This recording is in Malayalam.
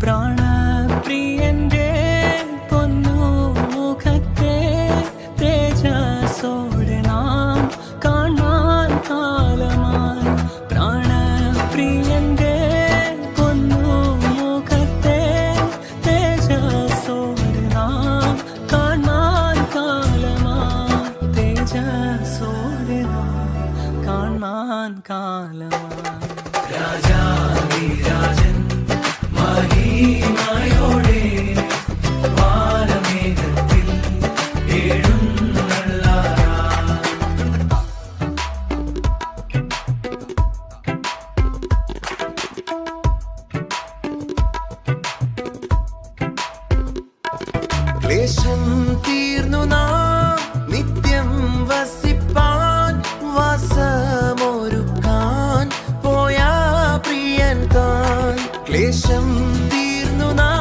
പ്രാണപ്രിയന്റെ പൊന്നു മുഖത്തെ തേജസ്സോടെ നാം കാണാൻ കാലമായി. പ്രാണപ്രിയന്റെ പൊന്നു മുഖത്തെ തേജസ്സോടെ നാം കാണാൻ കാലമായി. തേജസ്സോടെ നാം കാണാൻ കാലമായി. രാജാധിരാജൻ മഹിമയോടെ വാനമേഘത്തിൽ എഴുന്നള്ളാൻ. ക്ലേശം തീർന്നു നാം നിത്യം വസിപ്പാൻ വാസമൊരുക്കാൻ പോയ പ്രിയൻ താൻ. ക്ലേശം തീർന്നു നാം